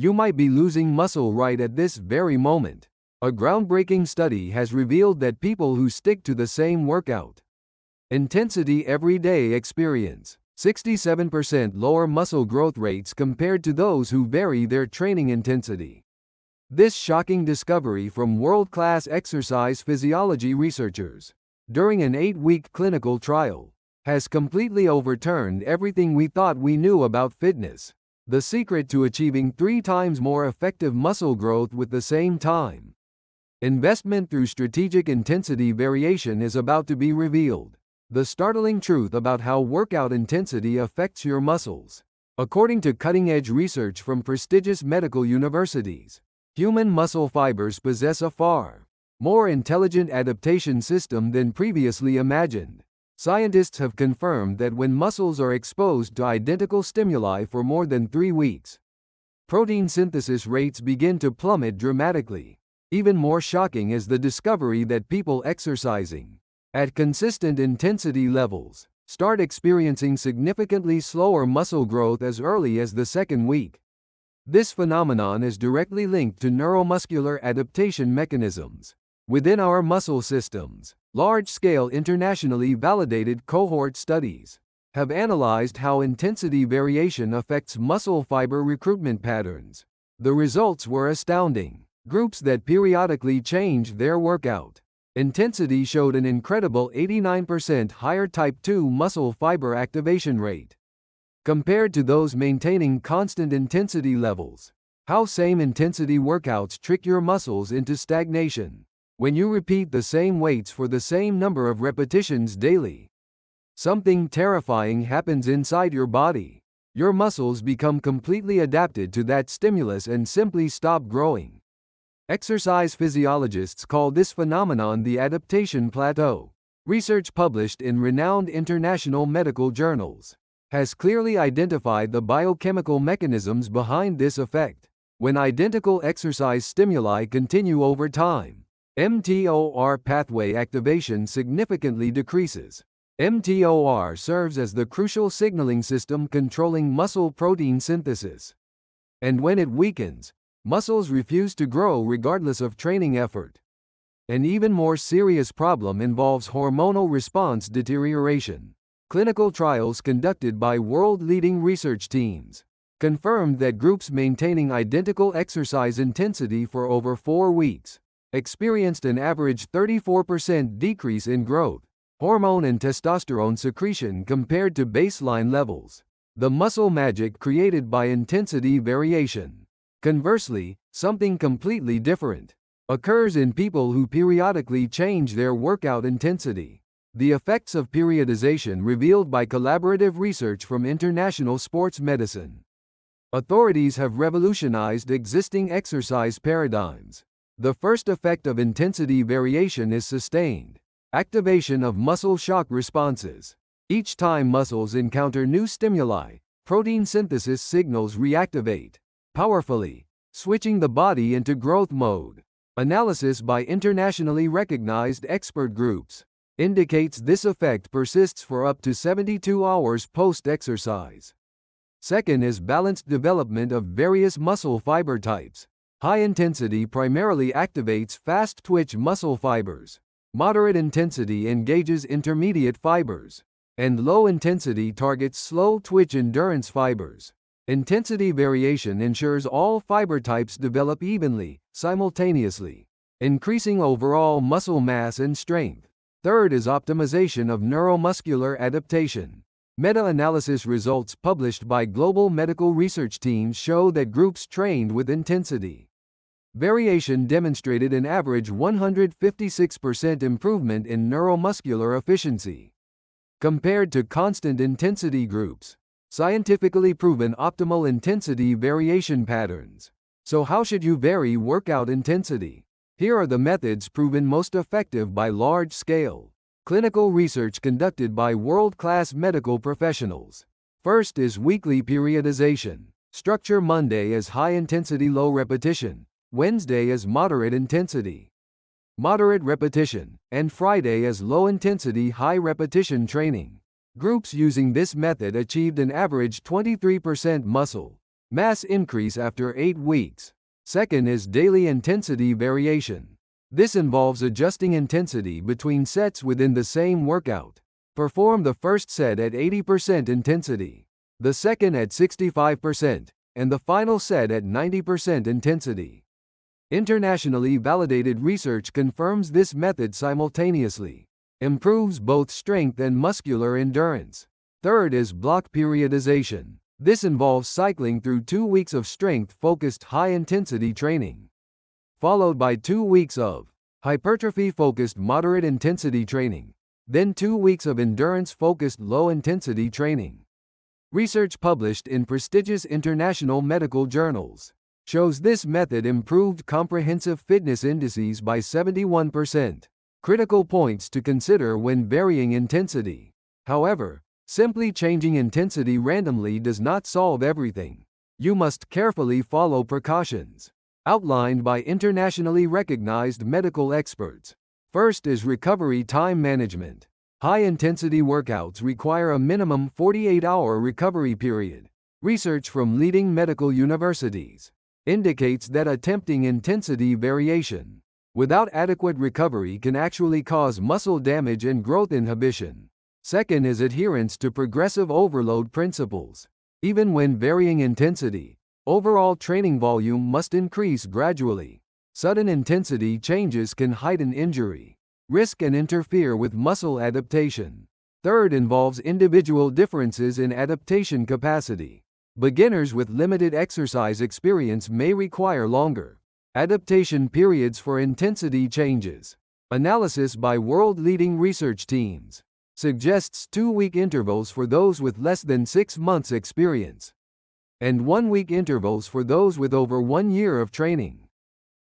You might be losing muscle right at this very moment. A groundbreaking study has revealed that people who stick to the same workout intensity every day experience 67% lower muscle growth rates compared to those who vary their training intensity. This shocking discovery from world-class exercise physiology researchers, during an 8-week clinical trial, has completely overturned everything we thought we knew about fitness. The secret to achieving 3 times more effective muscle growth with the same time investment through strategic intensity variation is about to be revealed. The startling truth about how workout intensity affects your muscles. According to cutting-edge research from prestigious medical universities, human muscle fibers possess a far more intelligent adaptation system than previously imagined. Scientists have confirmed that when muscles are exposed to identical stimuli for more than 3 weeks, protein synthesis rates begin to plummet dramatically. Even more shocking is the discovery that people exercising at consistent intensity levels start experiencing significantly slower muscle growth as early as the 2nd week. This phenomenon is directly linked to neuromuscular adaptation mechanisms within our muscle systems. Large-scale internationally validated cohort studies have analyzed how intensity variation affects muscle fiber recruitment patterns. The results were astounding. Groups that periodically changed their workout intensity showed an incredible 89% higher type 2 muscle fiber activation rate compared to those maintaining constant intensity levels. How same intensity workouts trick your muscles into stagnation. When you repeat the same weights for the same number of repetitions daily, something terrifying happens inside your body. Your muscles become completely adapted to that stimulus and simply stop growing. Exercise physiologists call this phenomenon the adaptation plateau. Research published in renowned international medical journals has clearly identified the biochemical mechanisms behind this effect. When identical exercise stimuli continue over time, mTOR pathway activation significantly decreases. mTOR serves as the crucial signaling system controlling muscle protein synthesis. And when it weakens, muscles refuse to grow regardless of training effort. An even more serious problem involves hormonal response deterioration. Clinical trials conducted by world-leading research teams confirmed that groups maintaining identical exercise intensity for over 4 weeks experienced an average 34% decrease in growth hormone and testosterone secretion compared to baseline levels. The muscle magic created by intensity variation. Conversely, something completely different occurs in people who periodically change their workout intensity. The effects of periodization revealed by collaborative research from international sports medicine authorities have revolutionized existing exercise paradigms. The first effect of intensity variation is sustained activation of muscle shock responses. Each time muscles encounter new stimuli, protein synthesis signals reactivate powerfully, switching the body into growth mode. Analysis by internationally recognized expert groups indicates this effect persists for up to 72 hours post-exercise. Second is balanced development of various muscle fiber types. High intensity primarily activates fast-twitch muscle fibers. Moderate intensity engages intermediate fibers. And low intensity targets slow-twitch endurance fibers. Intensity variation ensures all fiber types develop evenly, simultaneously, increasing overall muscle mass and strength. Third is optimization of neuromuscular adaptation. Meta-analysis results published by global medical research teams show that groups trained with intensity variation demonstrated an average 156% improvement in neuromuscular efficiency compared to constant intensity groups. Scientifically proven optimal intensity variation patterns. So how should you vary workout intensity? Here are the methods proven most effective by large-scale clinical research conducted by world-class medical professionals. First is weekly periodization. Structure Monday as high-intensity low repetition, Wednesday as moderate intensity, moderate repetition, and Friday as low-intensity high repetition training. Groups using this method achieved an average 23% muscle mass increase after 8 weeks. Second is daily intensity variation. This involves adjusting intensity between sets within the same workout. Perform the first set at 80% intensity, the second at 65%, and the final set at 90% intensity. Internationally validated research confirms this method simultaneously improves both strength and muscular endurance. Third is block periodization. This involves cycling through 2 weeks of strength-focused high-intensity training, followed by 2 weeks of hypertrophy-focused moderate-intensity training, then 2 weeks of endurance-focused low-intensity training. Research published in prestigious international medical journals shows this method improved comprehensive fitness indices by 71%. Critical points to consider when varying intensity. However, simply changing intensity randomly does not solve everything. You must carefully follow precautions outlined by internationally recognized medical experts. First is recovery time management. High-intensity workouts require a minimum 48-hour recovery period. Research from leading medical universities indicates that attempting intensity variation without adequate recovery can actually cause muscle damage and growth inhibition. Second is adherence to progressive overload principles. Even when varying intensity, overall training volume must increase gradually. Sudden intensity changes can heighten injury risk and interfere with muscle adaptation. Third involves individual differences in adaptation capacity. Beginners with limited exercise experience may require longer adaptation periods for intensity changes. Analysis by world-leading research teams suggests 2-week intervals for those with less than 6 months experience, and 1-week intervals for those with over 1 year of training.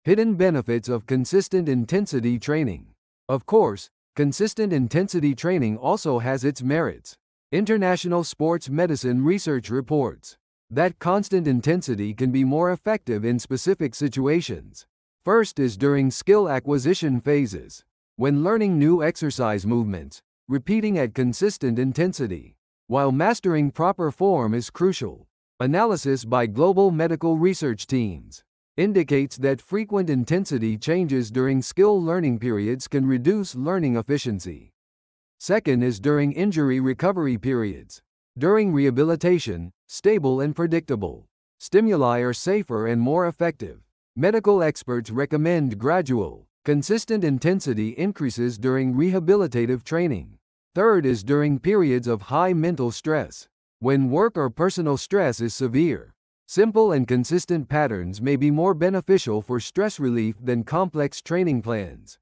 Hidden benefits of consistent intensity training. Of course, consistent intensity training also has its merits. International sports medicine research reports that constant intensity can be more effective in specific situations. First is during skill acquisition phases. When learning new exercise movements, repeating at consistent intensity, while mastering proper form is crucial. Analysis by global medical research teams indicates that frequent intensity changes during skill learning periods can reduce learning efficiency. Second is during injury recovery periods. During rehabilitation, stable and predictable stimuli are safer and more effective. Medical experts recommend gradual, consistent intensity increases during rehabilitative training. Third is during periods of high mental stress. When work or personal stress is severe, simple and consistent patterns may be more beneficial for stress relief than complex training plans.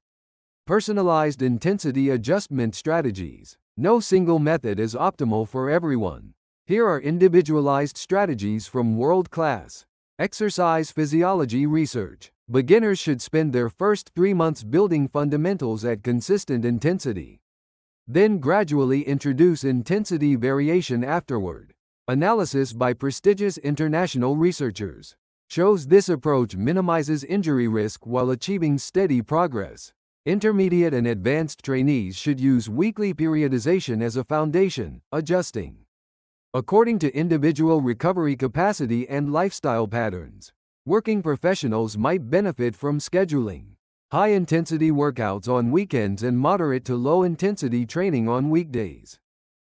Personalized intensity adjustment strategies. No single method is optimal for everyone. Here are individualized strategies from world-class exercise physiology research. Beginners should spend their first 3 months building fundamentals at consistent intensity. Then gradually introduce intensity variation afterward. Analysis by prestigious international researchers shows this approach minimizes injury risk while achieving steady progress. Intermediate and advanced trainees should use weekly periodization as a foundation, adjusting according to individual recovery capacity and lifestyle patterns. Working professionals might benefit from scheduling high-intensity workouts on weekends and moderate to low-intensity training on weekdays.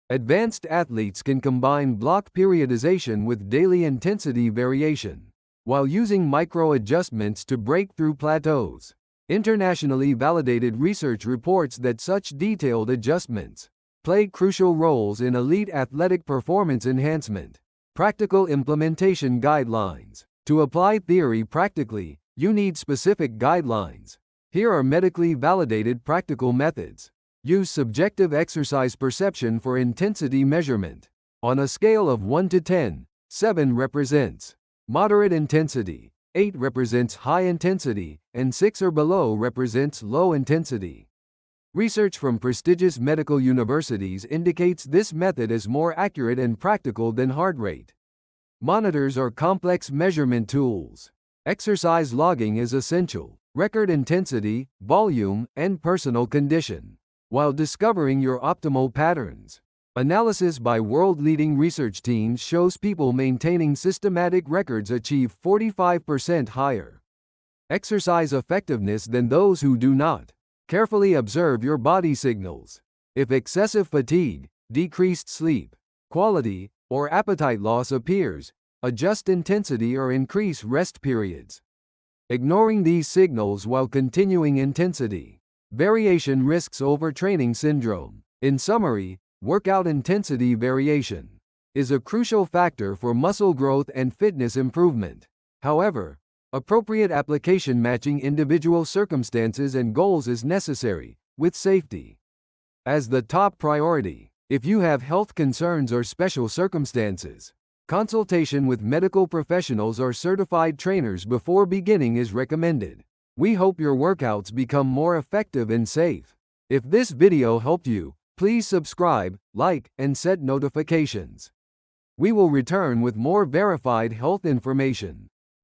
Advanced athletes can combine block periodization with daily intensity variation, while using micro-adjustments to break through plateaus. Internationally validated research reports that such detailed adjustments play crucial roles in elite athletic performance enhancement. Practical implementation guidelines. To apply theory practically, you need specific guidelines. Here are medically validated practical methods. Use subjective exercise perception for intensity measurement. On a scale of 1 to 10, 7 represents moderate intensity, 8 represents high intensity, and 6 or below represents low intensity. Research from prestigious medical universities indicates this method is more accurate and practical than heart rate monitors or complex measurement tools. Exercise logging is essential. Record intensity, volume, and personal condition while discovering your optimal patterns. Analysis by world-leading research teams shows people maintaining systematic records achieve 45% higher exercise effectiveness than those who do not. Carefully observe your body signals. If excessive fatigue, decreased sleep quality, or appetite loss appears, adjust intensity or increase rest periods. Ignoring these signals while continuing intensity. Variation risks overtraining syndrome. In summary, workout intensity variation is a crucial factor for muscle growth and fitness improvement. However, appropriate application matching individual circumstances and goals is necessary, with safety as the top priority. If you have health concerns or special circumstances, consultation with medical professionals or certified trainers before beginning is recommended. We hope your workouts become more effective and safe. If this video helped you, please subscribe, like, and set notifications. We will return with more verified health information.